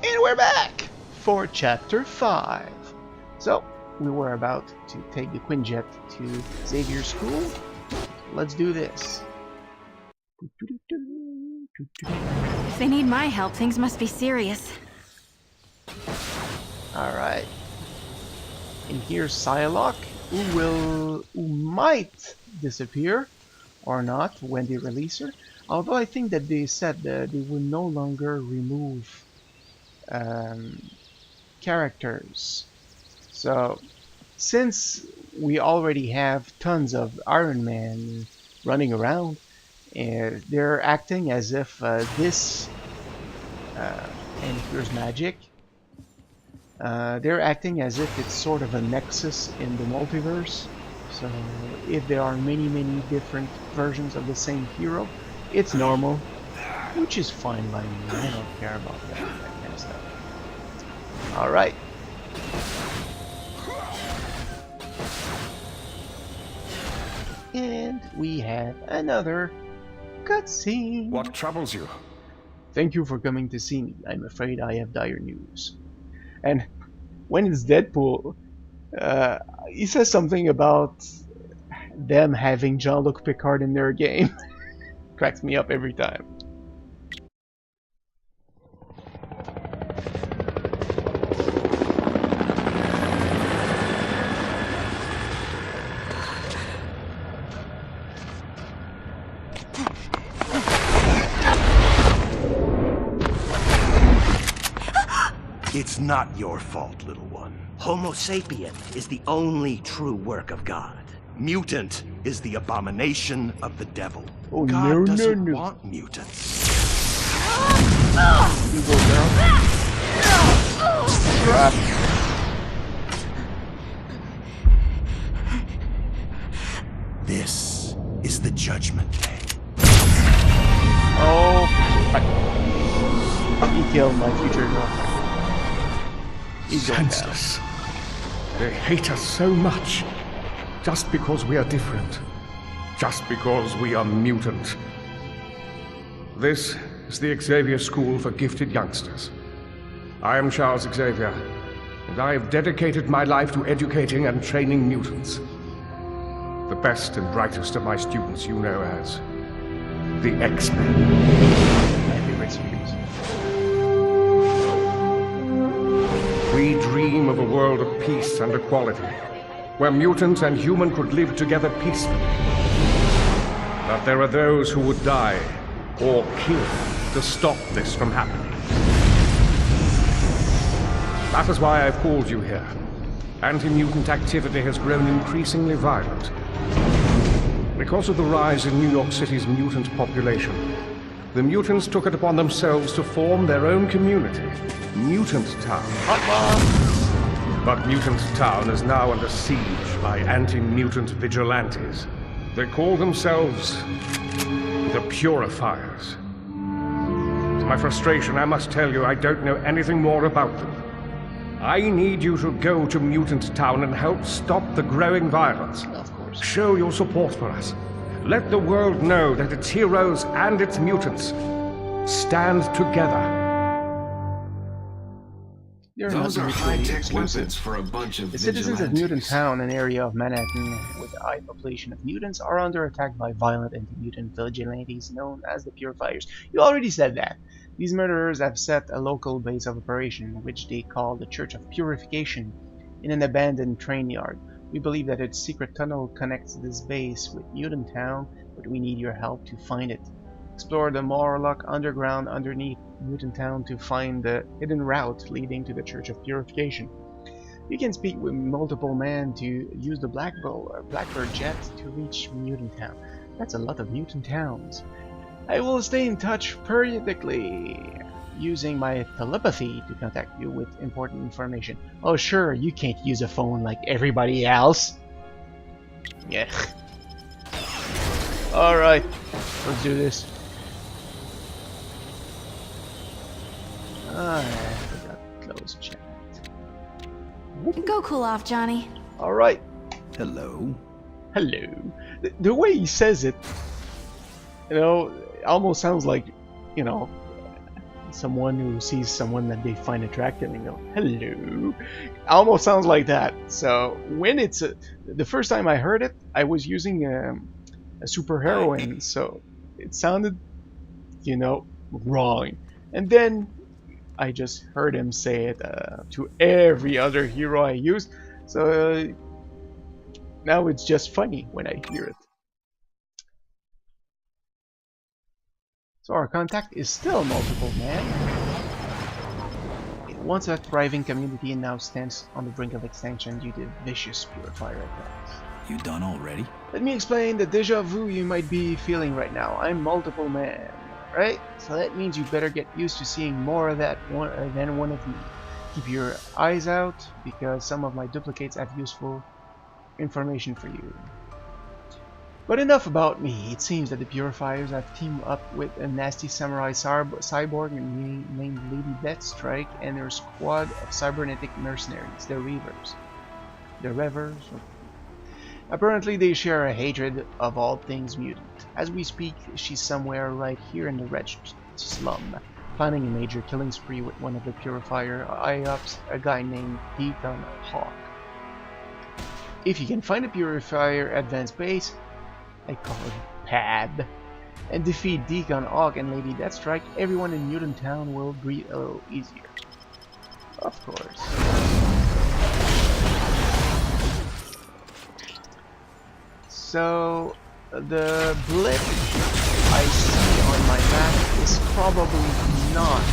And we're back for Chapter 5. So, we were about to take the Quinjet to Xavier's school. Let's do this. If they need my help, things must be serious. Alright. And here's Psylocke, who might disappear or not when they release her. Although I think that they said that they will no longer remove characters. So, since we already have tons of Iron Man running around, they're acting as if this, and here's Magic, they're acting as if it's sort of a nexus in the multiverse. So, if there are many different versions of the same hero, it's normal, which is fine by me. I don't care about that kind of stuff. Alright. And we have another cutscene. What troubles you? Thank you for coming to see me. I'm afraid I have dire news. And when it's Deadpool, he says something about them having Jean-Luc Picard in their game. Cracks me up every time. It's not your fault, little one. Homo sapien is the only true work of God. Mutant is the abomination of the devil. Oh, God doesn't no. want mutants. You go down. Crap. This is the Judgment Day. Oh, he killed my future girlfriend. He's going down. Senseless. They hate us so much. Just because we are different. Just because we are mutant. This is the Xavier School for Gifted Youngsters. I am Charles Xavier, and I have dedicated my life to educating and training mutants. The best and brightest of my students you know as the X-Men. My favorite series. We dream of a world of peace and equality, where mutant and human could live together peacefully. But there are those who would die, or kill, to stop this from happening. That is why I've called you here. Anti-mutant activity has grown increasingly violent. Because of the rise in New York City's mutant population, the mutants took it upon themselves to form their own community, Mutant Town. But Mutant Town is now under siege by anti-mutant vigilantes. They call themselves the Purifiers. To my frustration, I must tell you I don't know anything more about them. I need you to go to Mutant Town and help stop the growing violence. Of course. Show your support for us. Let the world know that its heroes and its mutants stand together. Those are high-tech weapons for a bunch of The citizens of Mutant Town, an area of Manhattan with a high population of mutants, are under attack by violent anti-mutant vigilantes known as the Purifiers. You already said that. These murderers have set a local base of operation, which they call the Church of Purification, in an abandoned train yard. We believe that its secret tunnel connects this base with Mutant Town, but we need your help to find it. Explore the Morlock underground underneath Mutant Town to find the hidden route leading to the Church of Purification. You can speak with multiple men to use the Blackbird jet to reach Mutant Town. That's a lot of Mutant Towns. I will stay in touch periodically, using my telepathy to contact you with important information. Oh sure, you can't use a phone like everybody else. Yeah. Alright, let's do this. I forgot to close chat. Go cool off, Johnny. Alright. Hello. Hello. The way he says it, you know, almost sounds like, you know, someone who sees someone that they find attractive and go, hello. Almost sounds like that. So when it's the first time I heard it, I was using a superheroine, so it sounded, you know, wrong. And then I just heard him say it to every other hero I use. So now it's just funny when I hear it. So our contact is still multiple man. It once a thriving community and now stands on the brink of extinction due to vicious purifier attacks. You done already? Let me explain the deja vu you might be feeling right now. I'm multiple man, right? So that means you better get used to seeing more of that than one of me. Keep your eyes out, because some of my duplicates have useful information for you. But enough about me. It seems that the Purifiers have teamed up with a nasty samurai cyborg named Lady Deathstrike and her squad of cybernetic mercenaries, the Reavers. The Revers? Apparently they share a hatred of all things mutant. As we speak, she's somewhere right here in the wretched slum, planning a major killing spree with one of the Purifier IOPs, a guy named Deacon Hawk. If you can find a Purifier advanced base, I call it PAD, and defeat Deacon Hawk and Lady Deathstrike, everyone in Mutant Town will breathe a little easier. Of course. So the blip I see on my map is probably not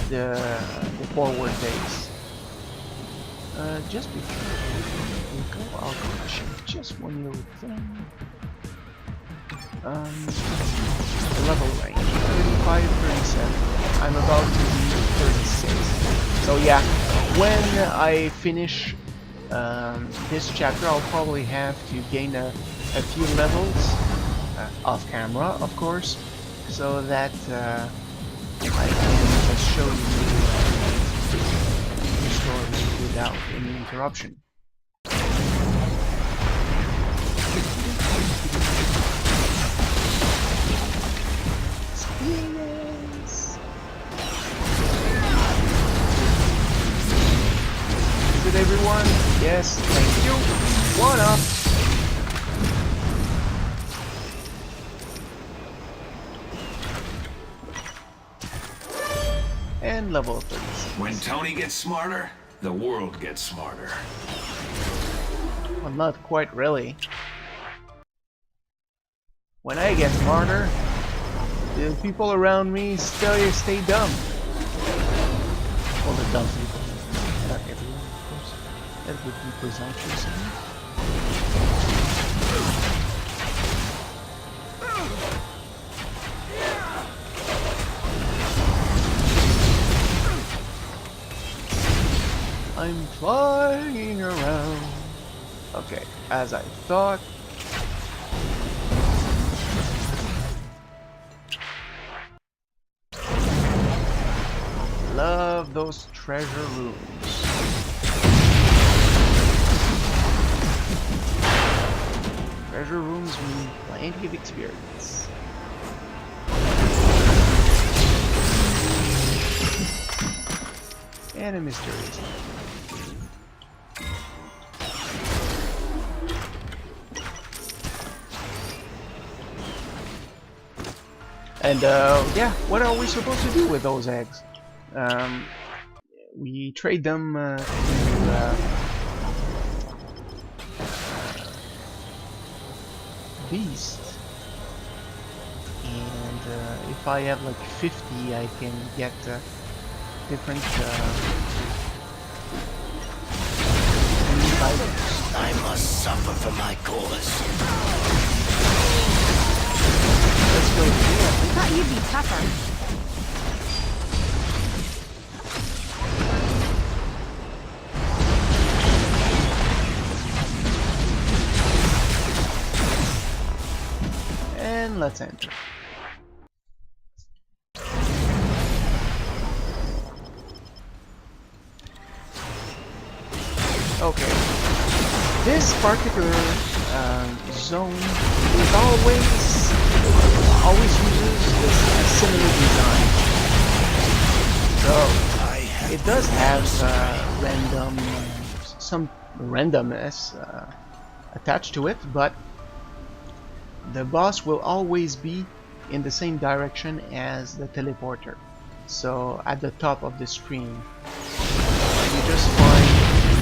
the forward base. Just before we go, I'll check just one little thing. Level range 35, 37. I'm about to be 36. So yeah, when I finish this chapter, I'll probably have to gain a few levels off camera, of course, so that I can just show you the story without any interruption. Yes. Is it everyone? Yes, thank you. One up. And level 36. When Tony gets smarter, the world gets smarter. Well, not quite really. When I get smarter, the people around me still stay dumb. Well, the dumb people. Not everyone, of course. That would be presumptuous of me. I'm flying around. Okay, as I thought. Love those treasure rooms. Treasure rooms mean plenty of experience. And a mysterious life. And yeah, what are we supposed to do with those eggs? We trade them to Beast, and if I have like 50, I can get different items. I must suffer for my cause. Let's go here. I thought you'd be tougher. And let's enter. Okay. This particular zone is always uses this similar design. it does have some randomness attached to it, but the boss will always be in the same direction as the teleporter. So at the top of the screen, you just find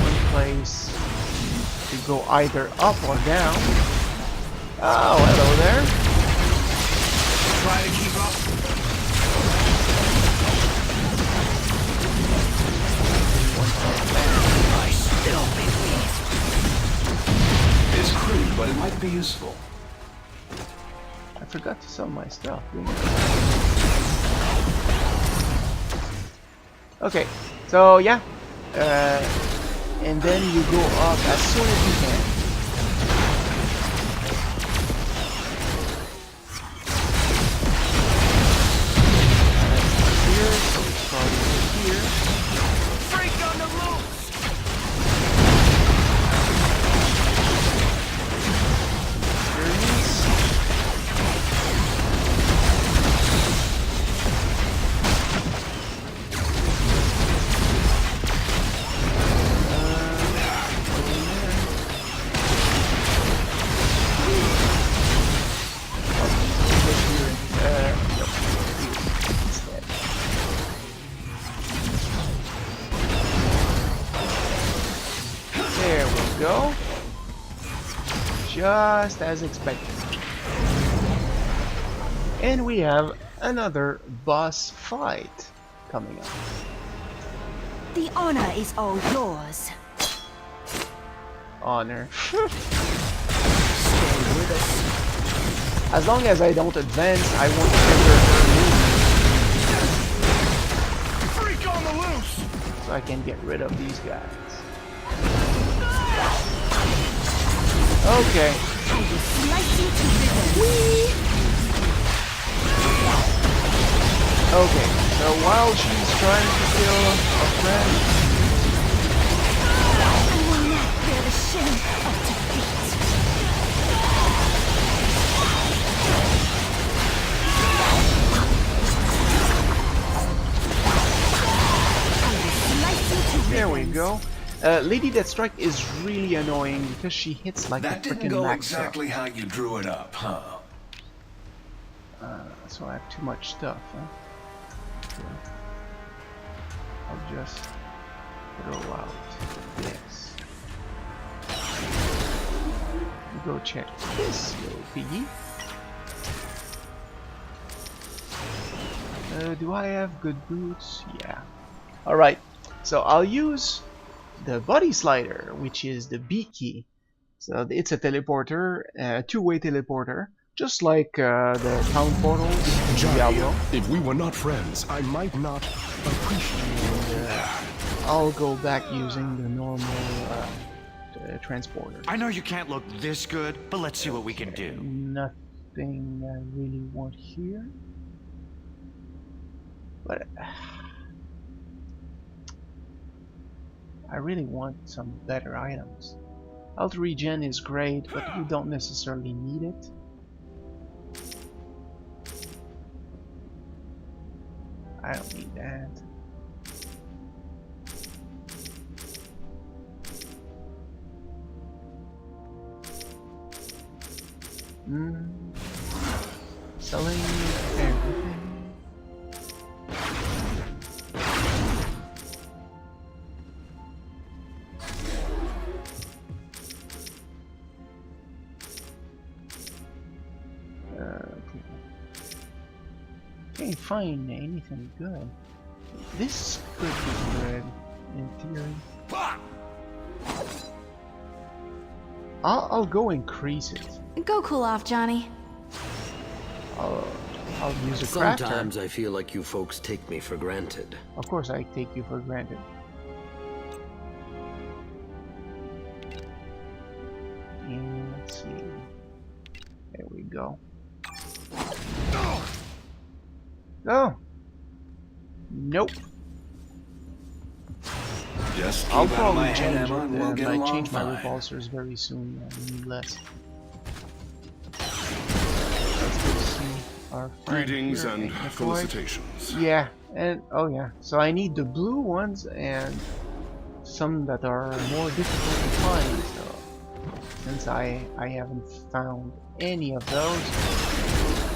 one place to go either up or down. Oh, hello there. Try to keep up. I still believe. It's crude, but it might be useful. I forgot to sell my stuff. Okay, so yeah, and then you go up as soon as you can. Here, so it's probably here. Freak on the loose! Here it is. There we go. Just as expected. And we have another boss fight coming up. The honor is all yours. Honor. Stay with us. As long as I don't advance, I won't trigger her move. Freak on the loose! So I can get rid of these guys. Okay. I will slice you to ribbons. Okay, so while she's trying to kill a friend, I will not bear the shame of defeat. I will slice you to there we ribbons. go. Lady Deathstrike is really annoying because she hits like That a didn't freaking go max exactly how you drew it up, huh? so I have too much stuff. Huh? So I'll just throw out this. Go check this little piggy. Do I have good boots? Yeah. Alright, so I'll use the body slider, which is the B key. So it's a teleporter, a two-way teleporter, just like the town portals in Diablo. If we were not friends, I might not appreciate And, I'll go back using the normal transporter. I know you can't look this good, but let's see what we can do. Nothing I really want here. But I really want some better items. Alt regen is great, but we don't necessarily need it. I don't need that. Selling everything. Can't find anything good. This could be good in theory. I'll go increase it. Go cool off, Johnny. I'll use a crafter. Sometimes I feel like you folks take me for granted. Of course I take you for granted. And let's see. There we go. Oh! Nope. Just I'll keep out of my probably head, change Emma, it. and we'll get I along change my fine. repulsors very soon. I need less. Let's go see our friend Greetings here, and McCoy. felicitations. Yeah, And oh yeah, so I need the blue ones and some that are more difficult to find. So since I haven't found any of those,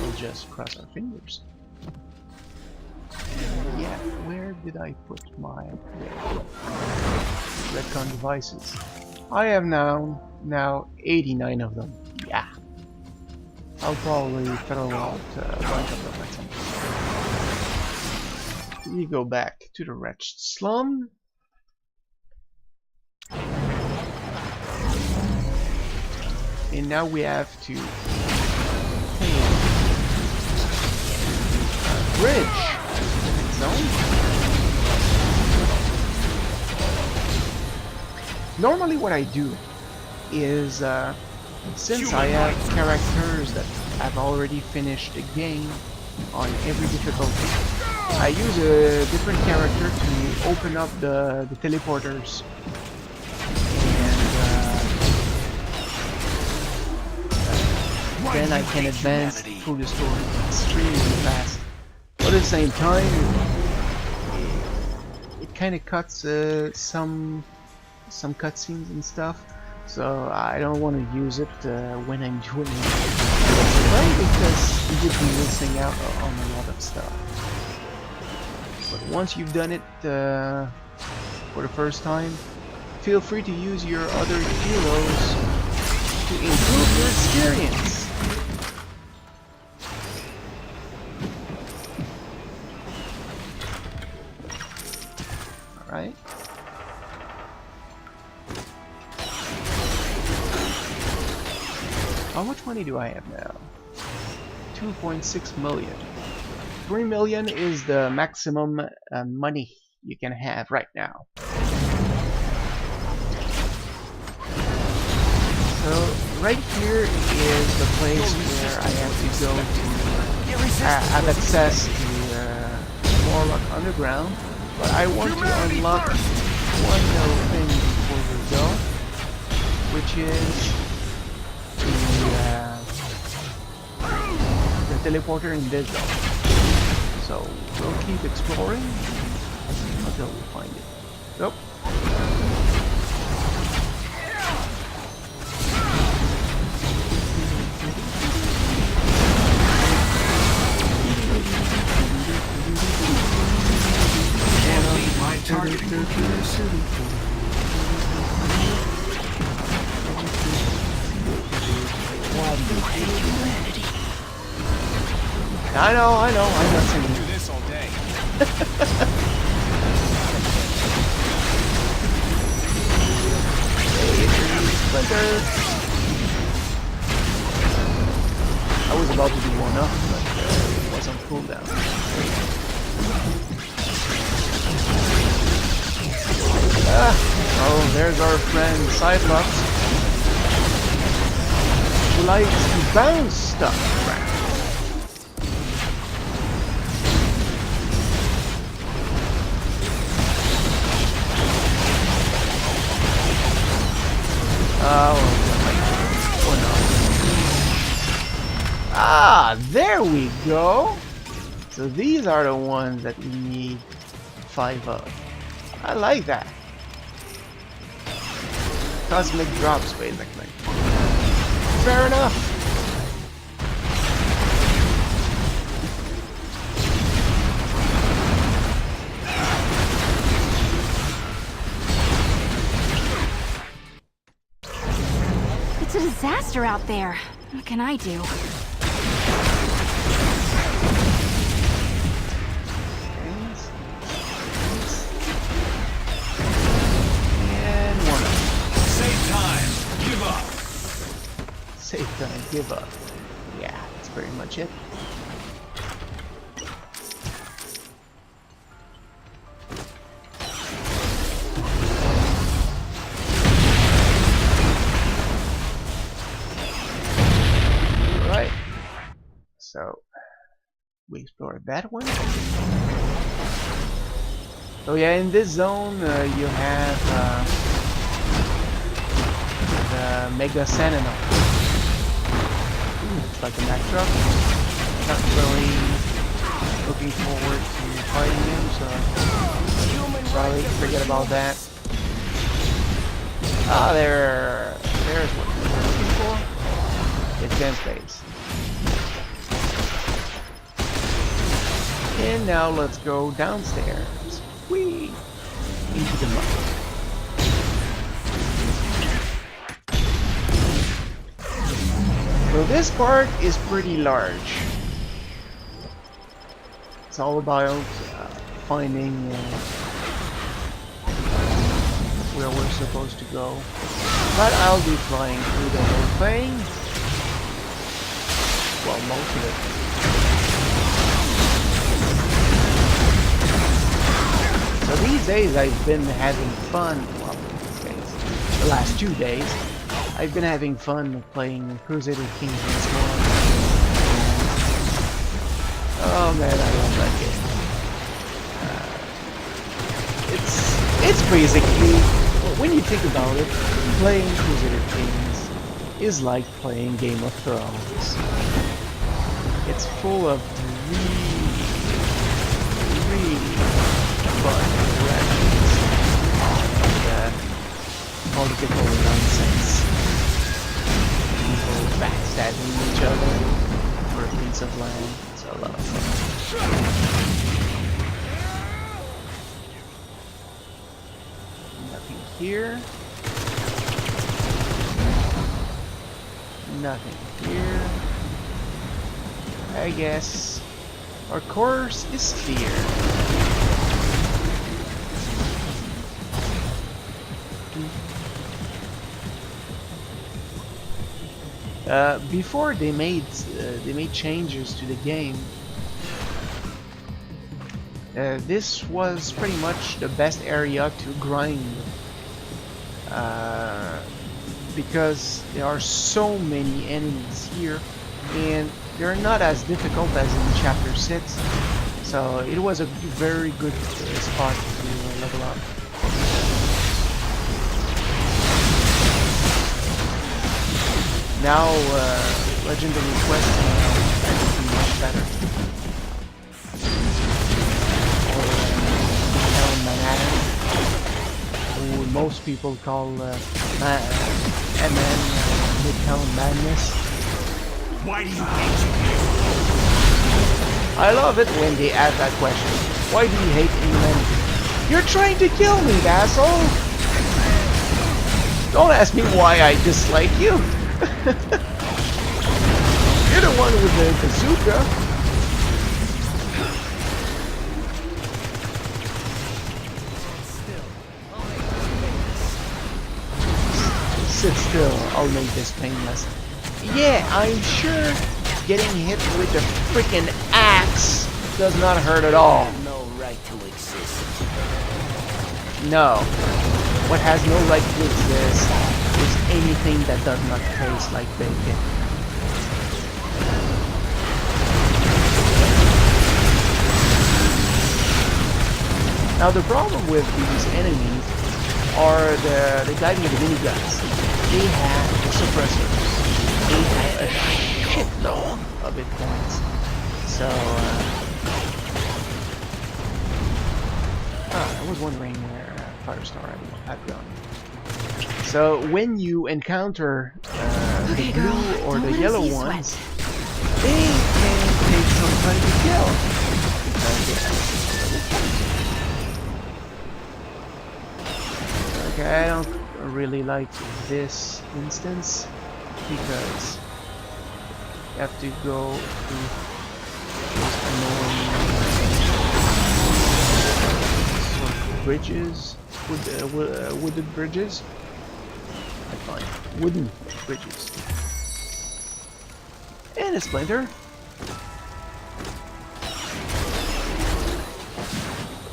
we'll just cross our fingers. And yeah, where did I put my retcon devices? I have now 89 of them. Yeah, I'll probably throw out a bunch of them at some point. We go back to the wretched slum. And now we have to paint a bridge zone. Normally what I do is, since I have characters that have already finished the game on every difficulty, I use a different character to open up the teleporters. Then I can advance through the story extremely fast. But at the same time, it kind of cuts some cutscenes and stuff. So I don't want to use it when I'm doing it, right? Because you would be missing out on a lot of stuff. But once you've done it for the first time, feel free to use your other heroes to improve your experience. Alright. How much money do I have now? 2.6 million. 3 million is the maximum money you can have right now. So right here is the place where I have to go to have access to Morlock Underground, but I want to unlock one little thing before we go, which is the teleporter in this zone. So we'll keep exploring until we find it. Nope. Targeting computers. I know, I'm not saying Do this all day. Splinter. I was about to do one up, but it was on cooldown. Oh, there's our friend Cyclops, who likes to bounce stuff around. Oh no. Ah, there we go. So these are the ones that we need 5 of. I like that. Cosmic drops, basically. Fair enough. It's a disaster out there. What can I do? And one up. Save time. Give up. Save time, give up. Yeah, that's pretty much it. Alright. So, we explored that one. So yeah, in this zone you have the Mega Xehanort. It's like a Mack truck. Not really looking forward to fighting him, so sorry, forget about that. Ah, there's what we're looking for. Advanced base. And now let's go downstairs. Whee! Into the mud. So this part is pretty large. It's all about finding where we're supposed to go. But I'll be flying through the whole thing. Well, most of it. So these days I've been having fun, well, these days, the last 2 days, I've been having fun playing Crusader Kings once more. Oh man, I love that game. It's basically, when you think about it, playing Crusader Kings is like playing Game of Thrones. It's full of really fun interactions and political nonsense. People backstabbing each other for a piece of land. It's a lot of fun. Nothing here. Nothing here. I guess our course is clear. Before they made changes to the game, this was pretty much the best area to grind, because there are so many enemies here, and they're not as difficult as in Chapter 6. So it was a very good spot to level up. Now, Legendary Quest is much better. Or Midtown Manhattan, who most people call MN Midtown Madness. Why do you hate you? I love it when they ask that question. Why do you hate humanity? You're trying to kill me, asshole! Don't ask me why I dislike you. You're the one with the bazooka. Sit still, I'll make this painless. Yeah, I'm sure getting hit with a freaking axe does not hurt at all. No right to exist. No. What has no right to exist is anything that does not taste like bacon. Now the problem with these enemies are the guys with the miniguns. They have the suppressors. They have a shitload of hit points. So, I was wondering where Firestar had gone. So when you encounter the blue or the yellow ones, they can take some time to kill. Okay, I don't really like this instance because you have to go through those annoying sort of bridges, wooded bridges. I find wooden bridges. And a splinter.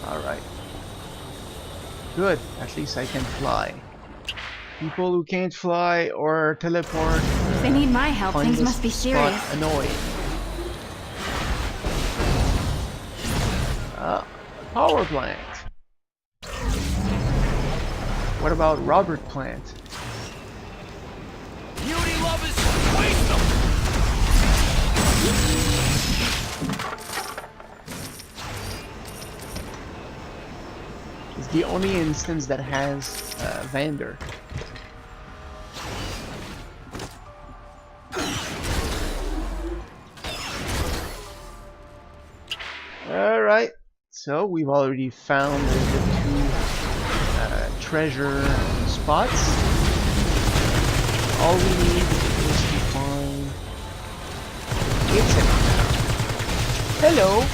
Alright. Good, at least I can fly. People who can't fly or teleport, If they need my help, find things this must be spot serious. annoying. Power plant. What about Robert Plant? Beauty lovers, waste them! It's the only instance that has Vander. Alright, so we've already found the two treasure spots. All we need is to find... It's it. Hello!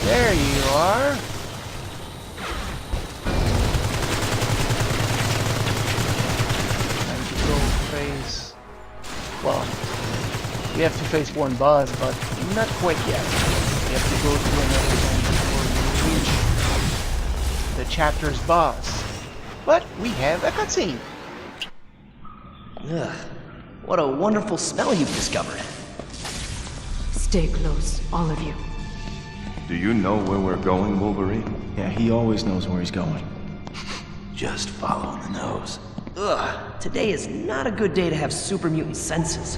There you are. Time to go face... Well, we have to face one boss, but not quite yet. We have to go through another zone before we reach the chapter's boss. But we have a cutscene. Ugh, what a wonderful smell you've discovered. Stay close, all of you. Do you know where we're going, Wolverine? Yeah, he always knows where he's going. Just follow the nose. Ugh, today is not a good day to have super mutant senses.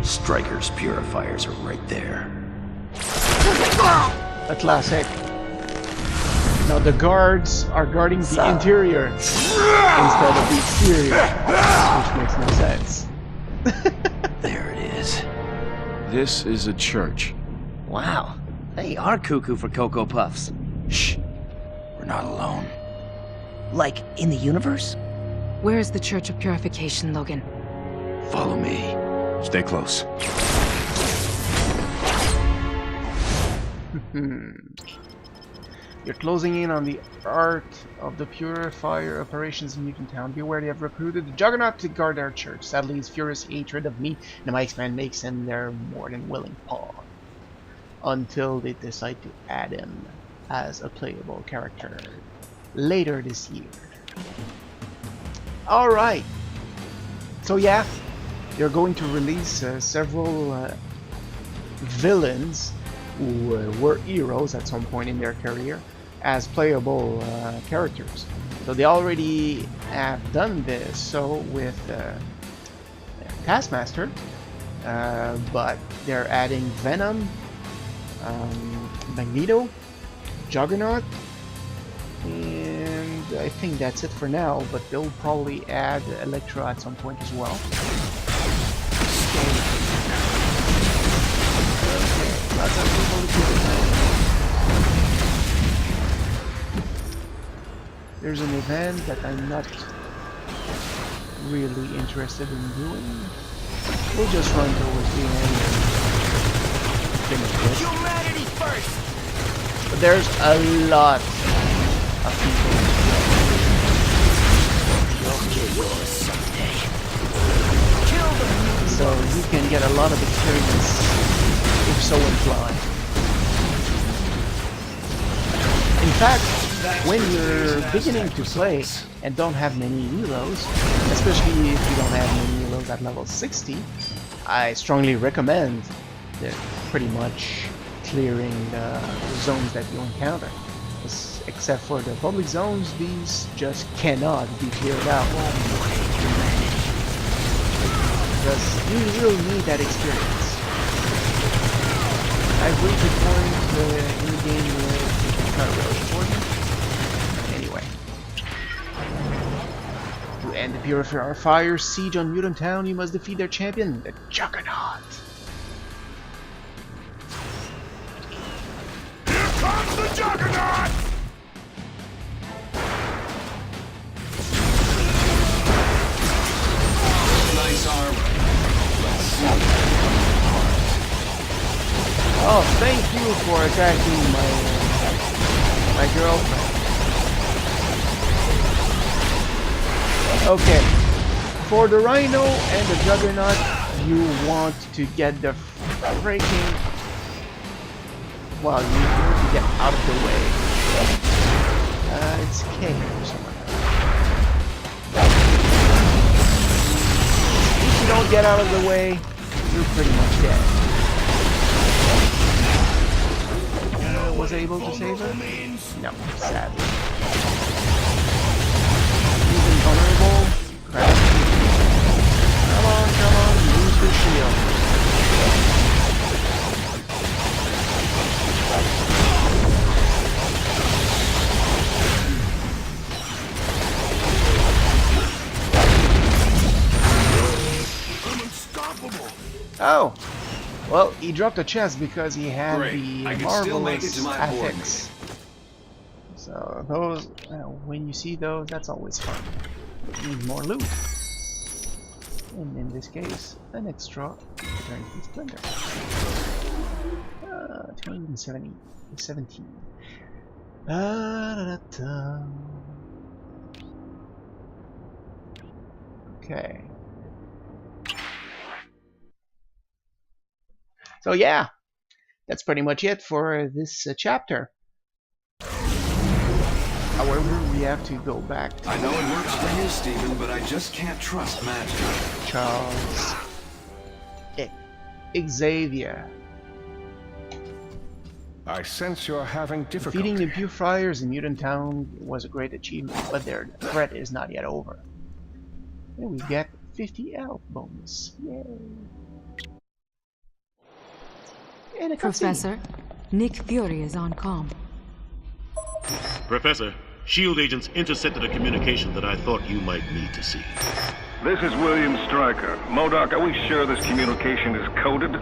Stryker's purifiers are right there. A classic. Now the guards are guarding the interior instead of the exterior, which makes no sense. There it is. This is a church. Wow, they are cuckoo for Cocoa Puffs. Shh. We're not alone. Like, in the universe? Where is the Church of Purification, Logan? Follow me. Stay close. You're closing in on the art of the Purifier operations in Mutant Town. Beware, they have recruited the Juggernaut to guard our church. Sadly, his furious hatred of me and my X-Men makes him their more than willing pawn. Until they decide to add him as a playable character later this year. Alright. So yeah, they're going to release several villains who were heroes at some point in their career as playable characters. So they already have done this so with Taskmaster, but they're adding Venom, Magneto, Juggernaut, and I think that's it for now, but they'll probably add Elektra at some point as well. Okay, lots of people to keep an eye on. There's an event that I'm not really interested in doing. We'll just run towards the end and finish it. Humanity first! But there's a lot of people. You'll get yours someday. Kill them! So you can get a lot of experience if so inclined. In fact, when you're beginning to play and don't have many heroes, especially if you don't have many heroes at level 60, I strongly recommend pretty much clearing the zones that you encounter. Except for the public zones, these just cannot be cleared out. Because you will need that experience. I've reached a point in the game where it's not really important. Anyway. To end the Purifier siege on Mutant Town, you must defeat their champion, the Juggernaut. Here comes the Juggernaut! Nice arm. Oh, thank you for attacking my girlfriend. Okay, for the Rhino and the Juggernaut, you want to get the freaking Well, you need to get out of the way. It's K or something. If you don't get out of the way, you're pretty much dead. Was able to save her? No, sadly. He's invulnerable. Crap. Come on, use your shield. Oh! Well, he dropped a chest because he had the marvelous ethics. So those, when you see those, that's always fun. But you need more loot. And in this case, an extra eternity splendor. 217. Okay. So yeah, that's pretty much it for this chapter. However, we have to go back to... I know it works for you, Stephen, but I just can't trust magic. Charles. Xavier. I sense you're having difficulty. Defeating the Purifiers in Mutant Town was a great achievement, but their threat is not yet over. And we get 50 health bonus. Yay! And a Professor, Nick Fury is on comm. Professor, SHIELD agents intercepted a communication that I thought you might need to see. This is William Stryker. MODOK, are we sure this communication is coded?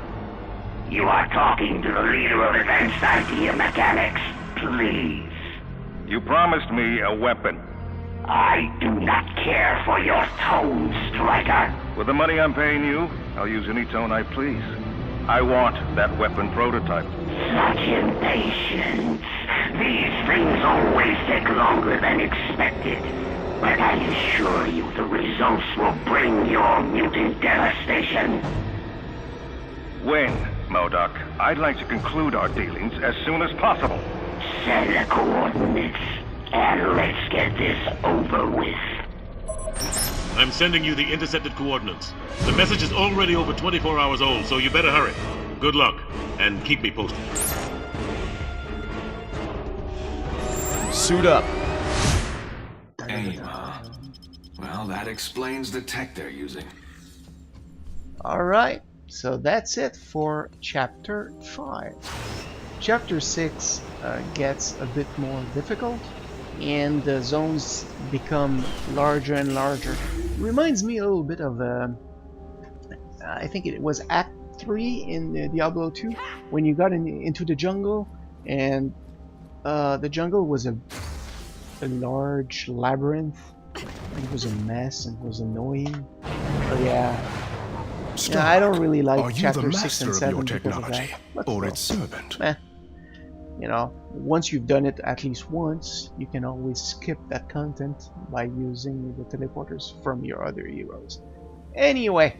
You are talking to the leader of Advanced Idea Mechanics. Please. You promised me a weapon. I do not care for your tone, Stryker. With the money I'm paying you, I'll use any tone I please. I want that weapon prototype. Such impatience. These things always take longer than expected. But I assure you the results will bring your mutant devastation. When, MODOK? I'd like to conclude our dealings as soon as possible. Send the coordinates, and let's get this over with. I'm sending you the intercepted coordinates. The message is already over 24 hours old, so you better hurry. Good luck, and keep me posted. Suit up. Aim. Well, that explains the tech they're using. Alright, so that's it for Chapter 5. Chapter 6 gets a bit more difficult, and the zones become larger and larger. It reminds me a little bit of, I think it was Act 3 in Diablo 2, when you got into the jungle, and the jungle was a large labyrinth. It was a mess and was annoying. But yeah, I don't really like Chapter 6 and 7 because of that. Or its servant? You know, once you've done it at least once, you can always skip that content by using the teleporters from your other heroes. Anyway,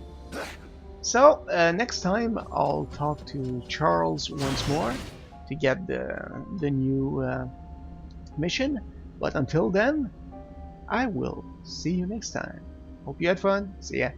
so next time I'll talk to Charles once more to get the new mission. But until then, I will see you next time. Hope you had fun. See ya.